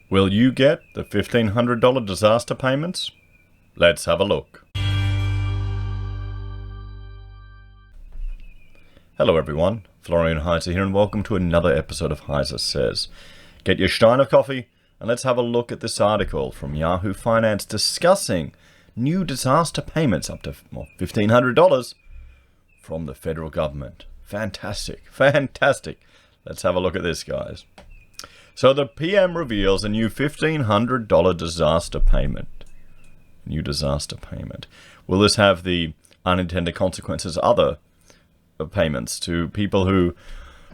Will you get the $1,500 disaster payments? Let's have a look. Hello everyone, Florian.heise here, and welcome to another episode of HeiseSays. Get your stein of coffee and let's have a look at this article from Yahoo Finance discussing new disaster payments up to $1,500 from the federal government. Fantastic. Let's have a look at this, guys. So the PM reveals a new $1,500 disaster payment. New disaster payment. Will this have the unintended consequences other payments to people who,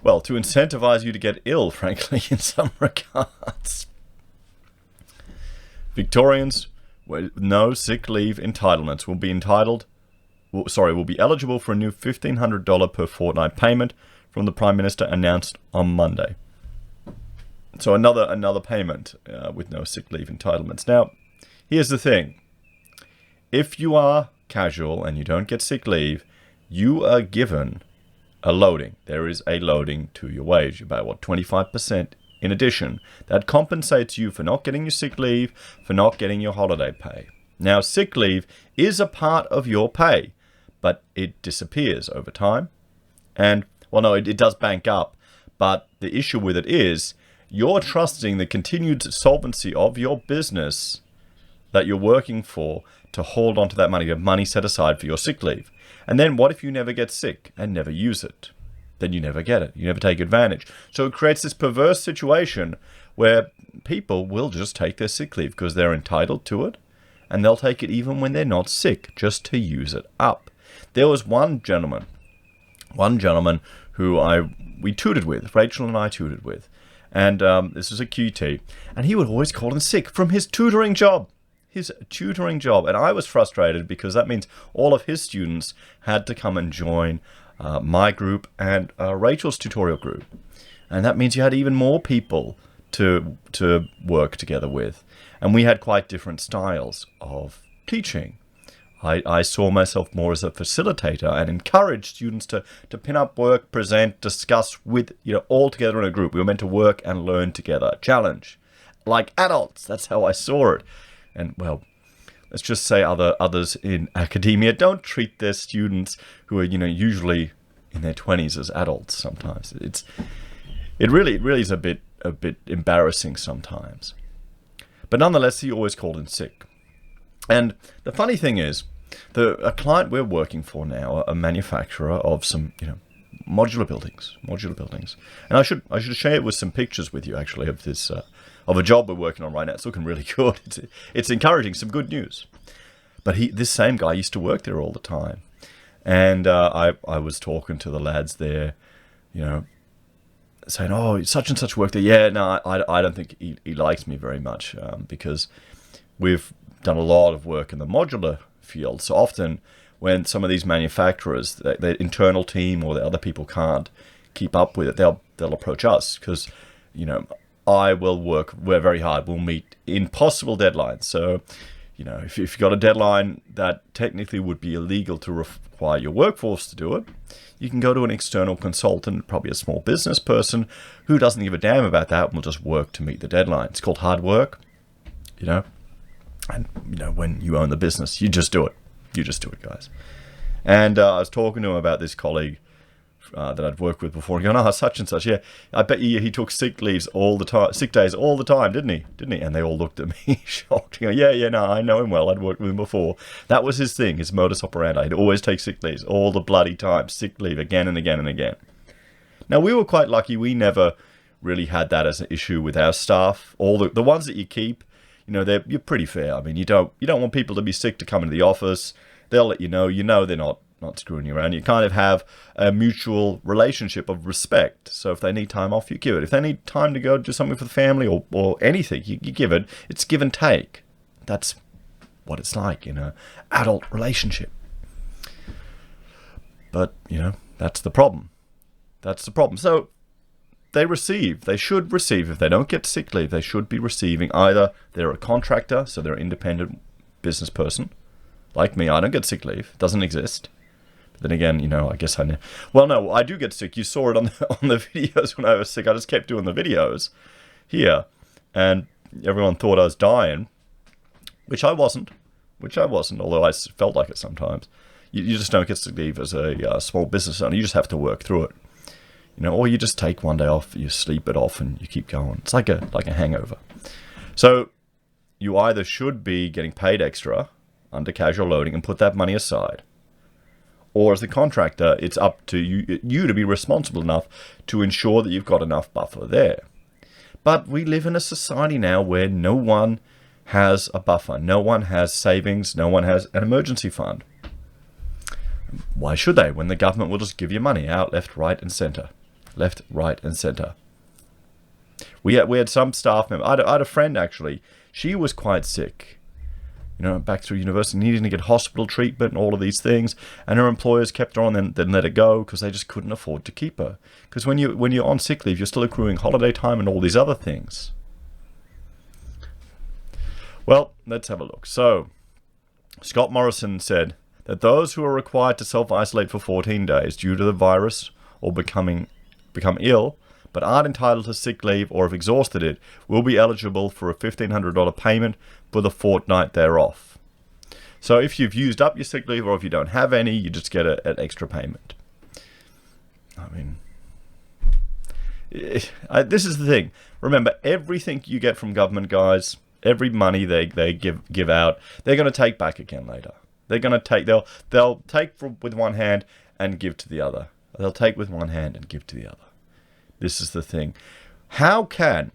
well, to incentivize you to get ill, frankly, in some regards? Victorians with no sick leave entitlements will be eligible for a new $1,500 per fortnight payment from the Prime Minister announced on Monday. So another payment with no sick leave entitlements. Now, here's the thing. If you are casual and you don't get sick leave, you are given a loading. There is a loading to your wage, about 25% in addition. That compensates you for not getting your sick leave, for not getting your holiday pay. Now, sick leave is a part of your pay, but it disappears over time. And, well, no, it does bank up. But the issue with it is you're trusting the continued solvency of your business that you're working for to hold on to that money. You have money set aside for your sick leave. And then what if you never get sick and never use it? Then you never get it. You never take advantage. So it creates this perverse situation where people will just take their sick leave because they're entitled to it. And they'll take it even when they're not sick, just to use it up. There was one gentleman who we tutored with, Rachel and I tutored with. And this was a QT. And he would always call in sick from his tutoring job. And I was frustrated because that means all of his students had to come and join my group and Rachel's tutorial group. And that means you had even more people to work together with. And we had quite different styles of teaching. I saw myself more as a facilitator and encouraged students to pin up work, present, discuss with, all together in a group. We were meant to work and learn together. Challenge. Like adults. That's how I saw it. And, well, let's just say others in academia don't treat their students who are, usually in their 20s as adults sometimes. It really is a bit embarrassing sometimes. But nonetheless, he always called in sick. And the funny thing is, a client we're working for now, a manufacturer of some, modular buildings. And I should share with some pictures with you, actually, of this, of a job we're working on right now. It's looking really good. It's encouraging, some good news. But this same guy used to work there all the time. And I was talking to the lads there, saying, oh, such and such work there. Yeah, no, I don't think he likes me very much because we've done a lot of work in the modular field. So often when some of these manufacturers, their internal team or the other people can't keep up with it, they'll approach us because, I will work very hard. We'll meet impossible deadlines. So, if you've got a deadline that technically would be illegal to require your workforce to do it, you can go to an external consultant, probably a small business person, who doesn't give a damn about that and will just work to meet the deadline. It's called hard work, And, when you own the business, you just do it. You just do it, guys. And I was talking to him about this colleague that I'd worked with before, and going, oh, such and such, yeah. I bet you he took sick days all the time, didn't he? And they all looked at me shocked. Yeah, no, I know him well. I'd worked with him before. That was his thing, his modus operandi. He'd always take sick leaves all the bloody time, sick leave again and again and again. Now, we were quite lucky. We never really had that as an issue with our staff. All the ones that you keep, you're pretty fair. I mean, you don't want people to be sick to come into the office. They'll let you know. They're not screwing you around. You kind of have a mutual relationship of respect. So if they need time off, you give it. If they need time to go do something for the family or anything, you give it. It's give and take. That's what it's like in an adult relationship. But, that's the problem. So they should receive, if they don't get sick leave, they should be receiving either they're a contractor, so they're an independent business person. Like me, I don't get sick leave. It doesn't exist. But then again, I guess I know. Well, no, I do get sick. You saw it on the videos when I was sick. I just kept doing the videos here. And everyone thought I was dying, which I wasn't, although I felt like it sometimes. You just don't get sick leave as a small business owner. You just have to work through it, or you just take one day off, you sleep it off, and you keep going. It's like a hangover. So you either should be getting paid extra under casual loading and put that money aside, or as the contractor, it's up to you to be responsible enough to ensure that you've got enough buffer there. But we live in a society now where no one has a buffer, no one has savings, no one has an emergency fund. Why should they, when the government will just give you money out left, right, and centre? Left, right, and centre. We had some staff member. I had a friend, actually. She was quite sick, back through university, needing to get hospital treatment and all of these things. And her employers kept her on, then let her go because they just couldn't afford to keep her. Because when you're on sick leave, you're still accruing holiday time and all these other things. Well, let's have a look. So, Scott Morrison said that those who are required to self-isolate for 14 days due to the virus or become ill, but aren't entitled to sick leave or have exhausted it, will be eligible for a $1,500 payment for the fortnight they're off. So if you've used up your sick leave or if you don't have any, you just get an extra payment. I mean, this is the thing. Remember, everything you get from government, guys, every money they give out, they're going to take back again later. They're going to take, they'll take with one hand and give to the other. They'll take with one hand and give to the other. This is the thing. How can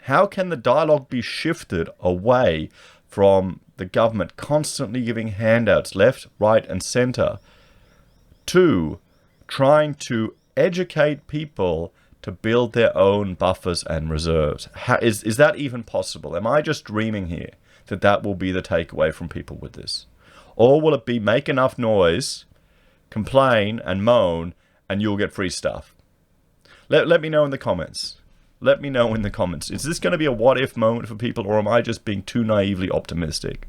the dialogue be shifted away from the government constantly giving handouts left, right, and centre to trying to educate people to build their own buffers and reserves? Is that even possible? Am I just dreaming here that will be the takeaway from people with this? Or will it be make enough noise, complain and moan, and you'll get free stuff? Let me know in the comments. Let me know in the comments. Is this going to be a what-if moment for people, or am I just being too naively optimistic?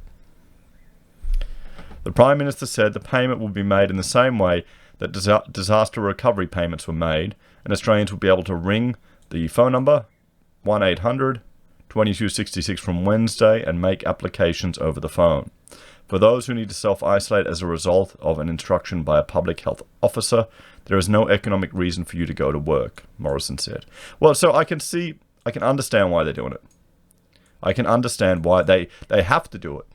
The Prime Minister said the payment will be made in the same way that disaster recovery payments were made, and Australians will be able to ring the phone number 1-800-2266 from Wednesday and make applications over the phone. For those who need to self-isolate as a result of an instruction by a public health officer, there is no economic reason for you to go to work, Morrison said. Well, so I can understand why they're doing it. I can understand why they have to do it.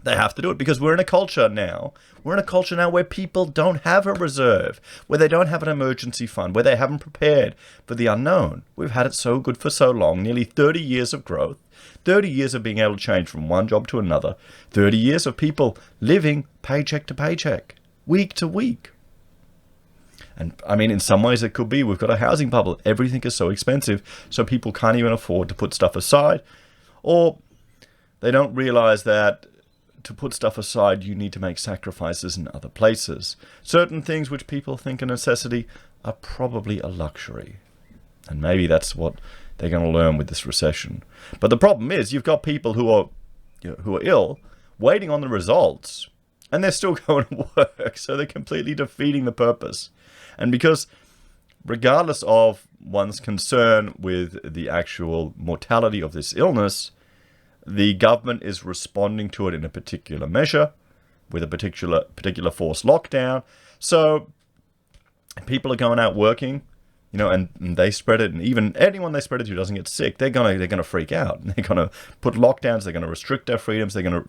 They have to do it because we're in a culture now. We're in a culture now where people don't have a reserve, where they don't have an emergency fund, where they haven't prepared for the unknown. We've had it so good for so long, nearly 30 years of growth, 30 years of being able to change from one job to another, 30 years of people living paycheck to paycheck, week to week. And I mean, in some ways it could be we've got a housing bubble. Everything is so expensive, so people can't even afford to put stuff aside, or they don't realize that to put stuff aside, you need to make sacrifices in other places. Certain things which people think are necessity are probably a luxury. And maybe that's what they're going to learn with this recession. But the problem is you've got people who are ill, waiting on the results, and they're still going to work. So they're completely defeating the purpose. And because regardless of one's concern with the actual mortality of this illness, the government is responding to it in a particular measure, with a particular forced lockdown. So people are going out working, and they spread it, and even anyone they spread it to doesn't get sick. They're gonna freak out. They're gonna put lockdowns. They're gonna restrict their freedoms. They're gonna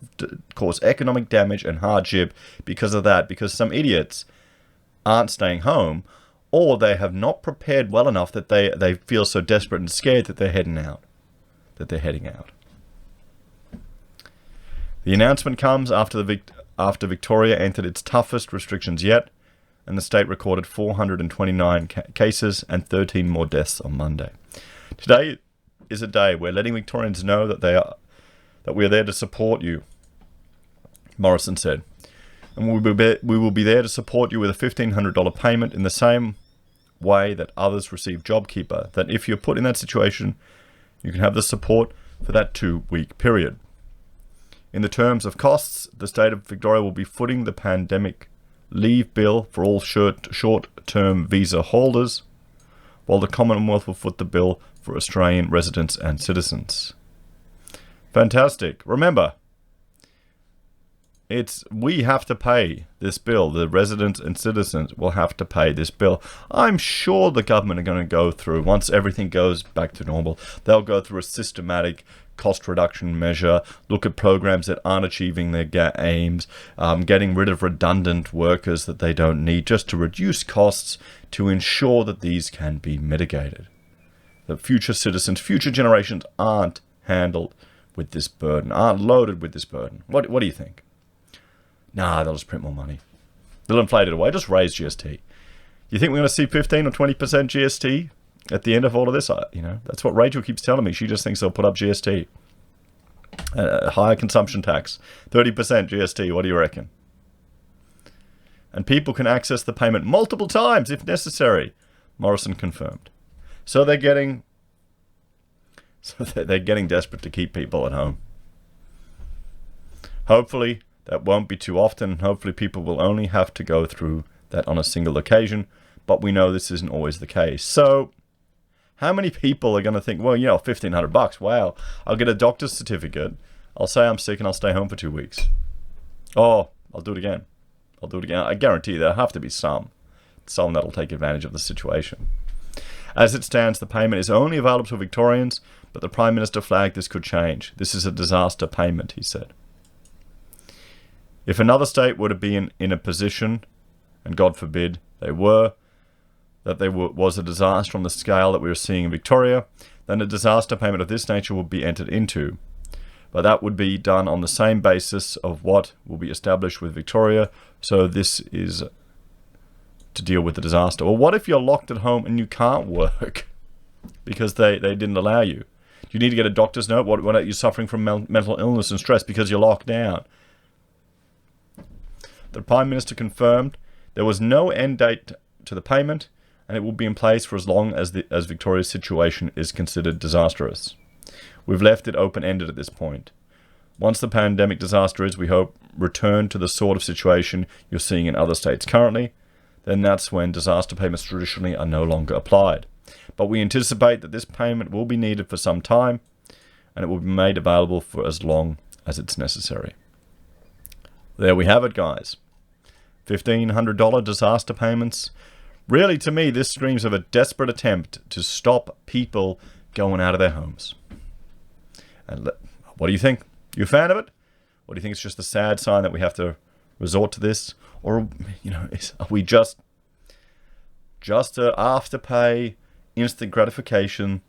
cause economic damage and hardship because of that. Because some idiots aren't staying home, or they have not prepared well enough that they feel so desperate and scared that they're heading out. The announcement comes after Victoria entered its toughest restrictions yet, and the state recorded 429 cases and 13 more deaths on Monday. Today is a day we're letting Victorians know that we are there to support you, Morrison said, and we will be there to support you with a $1,500 payment in the same way that others receive JobKeeper. That if you're put in that situation, you can have the support for that 2-week period. In the terms of costs, the state of Victoria will be footing the pandemic leave bill for all short-term visa holders, while the Commonwealth will foot the bill for Australian residents and citizens. Fantastic. Remember, we have to pay this bill. The residents and citizens will have to pay this bill. I'm sure the government are going to go through, once everything goes back to normal, they'll go through a systematic cost reduction measure, look at programs that aren't achieving their aims, getting rid of redundant workers that they don't need, just to reduce costs to ensure that these can be mitigated. That future citizens, future generations aren't handled with this burden, aren't loaded with this burden. What do you think? Nah, they'll just print more money. They'll inflate it away. Just raise GST. You think we're going to see 15 or 20% GST at the end of all of this? That's what Rachel keeps telling me. She just thinks they'll put up GST. Higher consumption tax. 30% GST. What do you reckon? And people can access the payment multiple times if necessary. Morrison confirmed. So they're getting desperate to keep people at home. Hopefully that won't be too often, and hopefully people will only have to go through that on a single occasion, but we know this isn't always the case. So how many people are going to think, well, $1,500, wow, I'll get a doctor's certificate, I'll say I'm sick and I'll stay home for 2 weeks. Oh, I'll do it again. I guarantee there'll have to be some that'll take advantage of the situation. As it stands, the payment is only available to Victorians, but the Prime Minister flagged this could change. This is a disaster payment, he said. If another state were to be in a position, and God forbid they were, that there was a disaster on the scale that we were seeing in Victoria, then a disaster payment of this nature would be entered into. But that would be done on the same basis of what will be established with Victoria. So this is to deal with the disaster. Well, what if you're locked at home and you can't work because they didn't allow you? Do you need to get a doctor's note? What are you suffering from mental illness and stress because you're locked down? The Prime Minister confirmed there was no end date to the payment, and it will be in place for as long as Victoria's situation is considered disastrous. We've left it open-ended at this point. Once the pandemic disaster is, we hope, returned to the sort of situation you're seeing in other states currently, then that's when disaster payments traditionally are no longer applied. But we anticipate that this payment will be needed for some time, and it will be made available for as long as it's necessary. There we have it, guys. $1,500 disaster payments. Really, to me, this screams of a desperate attempt to stop people going out of their homes. And what do you think? You a fan of it? Or do you think it's just a sad sign that we have to resort to this? Or, are we just a afterpay, instant gratification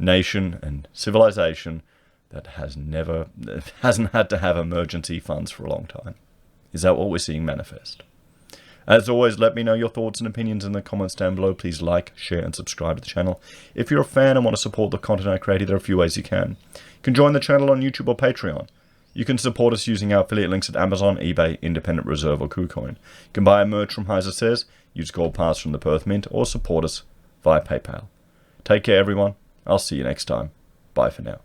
nation and civilization that hasn't had to have emergency funds for a long time? Is that what we're seeing manifest? As always, let me know your thoughts and opinions in the comments down below. Please like, share, and subscribe to the channel. If you're a fan and want to support the content I create, there are a few ways you can. You can join the channel on YouTube or Patreon. You can support us using our affiliate links at Amazon, eBay, Independent Reserve, or Kucoin. You can buy a merch from HeiseSays, use Gold Pass from the Perth Mint, or support us via PayPal. Take care, everyone. I'll see you next time. Bye for now.